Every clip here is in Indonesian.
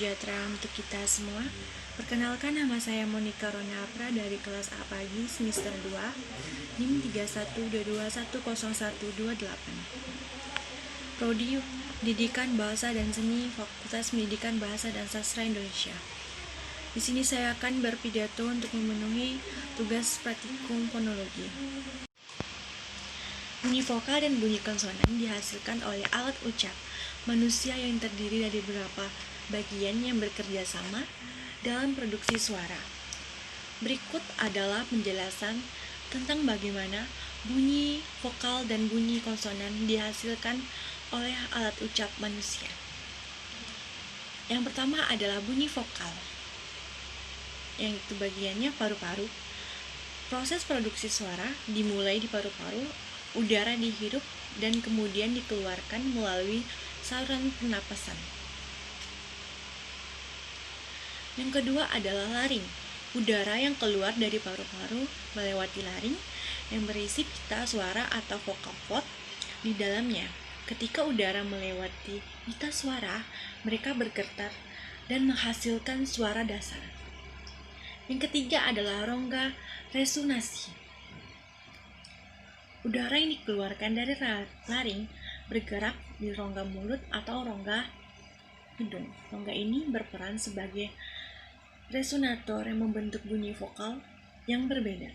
sejahtera untuk kita semua. Perkenalkan, nama saya Monica Ronapra dari kelas A pagi semester 2 NIM 3122100128. Prodi Pendidikan Bahasa dan Seni, Fakultas Pendidikan Bahasa dan Sastra Indonesia. Di sini saya akan berpidato untuk memenuhi tugas praktikum fonologi. Bunyi vokal dan bunyi konsonan dihasilkan oleh alat ucap manusia yang terdiri dari beberapa bagian yang bekerja sama dalam produksi suara. Berikut adalah penjelasan tentang bagaimana bunyi vokal dan bunyi konsonan dihasilkan oleh alat ucap manusia. Yang pertama adalah bunyi vokal, yang itu bagiannya paru-paru. Proses produksi suara dimulai di paru-paru, udara dihirup dan kemudian dikeluarkan melalui saluran pernapasan. Yang kedua adalah laring, udara yang keluar dari paru-paru melewati laring yang berisi pita suara atau vocal cord di dalamnya. Ketika udara melewati pita suara, mereka bergetar dan menghasilkan suara dasar. Yang ketiga adalah rongga resonansi. Udara yang dikeluarkan dari laring bergerak di rongga mulut atau rongga hidung. Rongga ini berperan sebagai resonator yang membentuk bunyi vokal yang berbeda.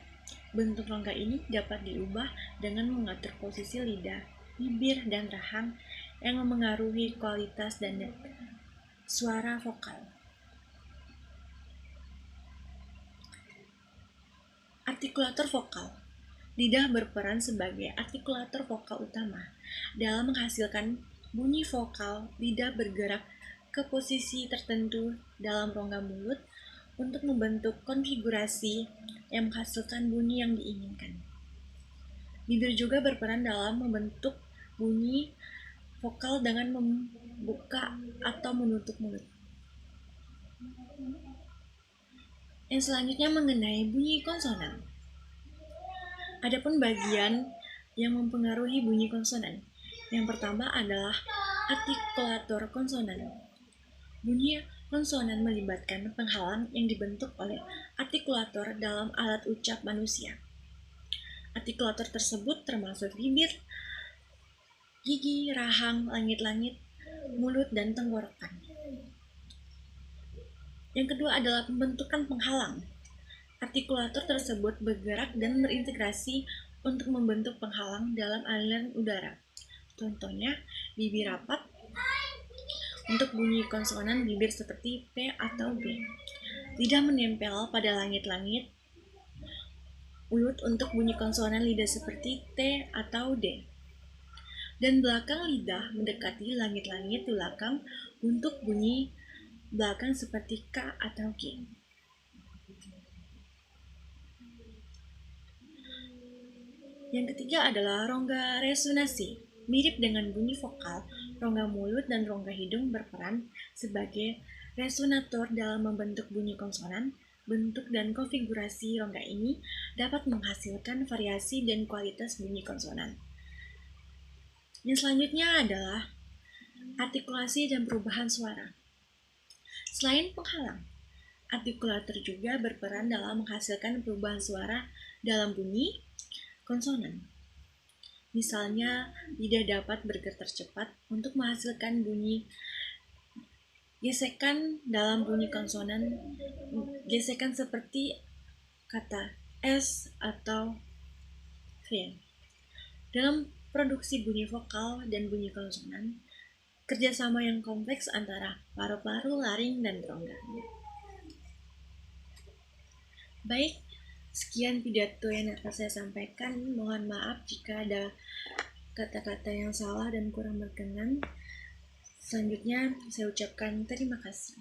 Bentuk rongga ini dapat diubah dengan mengatur posisi lidah, bibir, dan rahang yang memengaruhi kualitas dan suara vokal. Artikulator vokal. Lidah berperan sebagai artikulator vokal utama. Dalam menghasilkan bunyi vokal, lidah bergerak ke posisi tertentu dalam rongga mulut untuk membentuk konfigurasi yang menghasilkan bunyi yang diinginkan. Bibir juga berperan dalam membentuk bunyi vokal dengan membuka atau menutup mulut. Yang selanjutnya mengenai bunyi konsonan. Adapun bagian yang mempengaruhi bunyi konsonan. Yang pertama adalah artikulator konsonan. Bunyi konsonan melibatkan penghalang yang dibentuk oleh artikulator dalam alat ucap manusia. Artikulator tersebut termasuk bibir, gigi, rahang, langit-langit, mulut, dan tenggorokan. Yang kedua adalah pembentukan penghalang. Artikulator tersebut bergerak dan berintegrasi untuk membentuk penghalang dalam aliran udara. Contohnya, bibir rapat untuk bunyi konsonan bibir seperti P atau B. Lidah menempel pada langit-langit, mulut untuk bunyi konsonan lidah seperti T atau D. Dan belakang lidah mendekati langit-langit belakang untuk bunyi belakang seperti K atau G. Yang ketiga adalah rongga resonansi. Mirip dengan bunyi vokal, rongga mulut dan rongga hidung berperan sebagai resonator dalam membentuk bunyi konsonan. Bentuk dan konfigurasi rongga ini dapat menghasilkan variasi dan kualitas bunyi konsonan. Yang selanjutnya adalah artikulasi dan perubahan suara. Selain penghalang, artikulator juga berperan dalam menghasilkan perubahan suara dalam bunyi konsonan. Misalnya, lidah dapat bergetar cepat untuk menghasilkan bunyi gesekan dalam bunyi konsonan, gesekan seperti kata S atau V. Dalam produksi bunyi vokal dan bunyi konsonan, kerjasama yang kompleks antara paru-paru, laring, dan rongga. Baik, sekian pidato yang dapat saya sampaikan. Mohon maaf jika ada kata-kata yang salah dan kurang berkenan. Selanjutnya, saya ucapkan terima kasih.